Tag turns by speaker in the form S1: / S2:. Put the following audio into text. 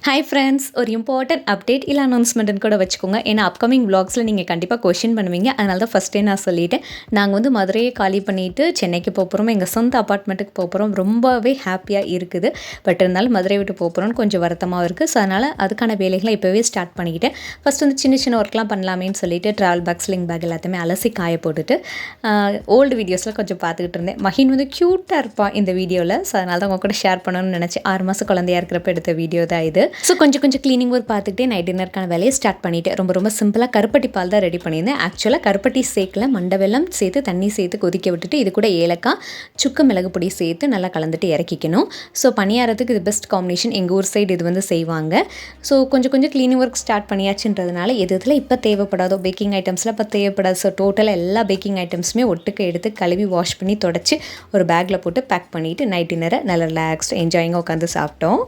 S1: Hi friends, ஒரு important update இல்லை அனௌன்ஸ்மெண்ட்டுன்னு கூட வச்சுக்கோங்க. ஏன்னா அப்கமிங் விளாக்ஸில் நீங்கள் கண்டிப்பாக கொஷின் பண்ணுவீங்க. அதனால தான் ஃபஸ்ட்டே நான் சொல்லிட்டேன். நாங்கள் வந்து மதுரையை காலி பண்ணிவிட்டு சென்னைக்கு போகிறோம். எங்கள் சொந்த அப்பார்ட்மெண்ட்டுக்கு போகிறோம். ரொம்பவே ஹாப்பியாக இருக்குது. பட் இருந்தாலும் மதுரை விட்டு போகிறோன்னு கொஞ்சம் வருத்தமாக இருக்குது. ஸோ அதனால் அதுக்கான வேலைகளை இப்போவே ஸ்டார்ட் பண்ணிக்கிட்டேன். ஃபஸ்ட் வந்து சின்ன சின்ன ஒர்க்லாம் பண்ணலாமேன்னு சொல்லிட்டு ட்ராவல் பேக், ஸ்லிங் பேக் எல்லாத்தையுமே அலசி காய போட்டுட்டு ஓல்டு வீடியோஸில் கொஞ்சம் பார்த்துக்கிட்டு இருந்தேன். மஹின் வந்து க்யூட்டாக இருப்பான் இந்த வீடியோவில். ஸோ அதனால தான் உங்க கூட ஷேர் பண்ணணும்னு நினச்சேன். 6 மாதம் குழந்தையாக இருக்கிறப்ப எடுத்த வீடியோ தான் இது. ஸோ கொஞ்சம் க்ளீனிங் ஒர்க் பார்த்துக்கிட்டே நைட் டின்னருக்கான வேலையை ஸ்டார்ட் பண்ணிவிட்டேன். ரொம்ப சிம்பிளாக கருப்பட்டி பால் தான் ரெடி பண்ணியிருந்தேன். ஆக்சுவலாக கருப்பட்டி சேர்க்கல, மண்டை வெல்லம் சேர்த்து தண்ணி சேர்த்து கொதிக்க விட்டுட்டு இது கூட ஏலக்காய், சுக்கு மிளகு பொடி சேர்த்து நல்லா கலந்துட்டு இறக்கிக்கணும். ஸோ பணியாரத்துக்கு இது பெஸ்ட் காம்பினேஷன். எங்கள் ஊர் சைடு இது வந்து செய்வாங்க. ஸோ கொஞ்சம் க்ளீனிங் ஒர்க் ஸ்டார்ட் பண்ணியாச்சுன்றதுனால இதில் இப்போ தேவைப்படாதோ பேக்கிங் ஐட்டம்ஸ்லாம் இப்போ தேவைப்படாது. ஸோ டோட்டலாக எல்லா பேக்கிங் ஐட்டம்ஸுமே ஒட்டுக்கு எடுத்து கழுவி வாஷ் பண்ணி தொடச்சி ஒரு பேக்கில் போட்டு பேக் பண்ணிவிட்டு நைட் டின்னரை நல்லா ரிலாக்ஸ்டு என்ஜாயிங்காக உட்காந்து சாப்பிட்டோம்.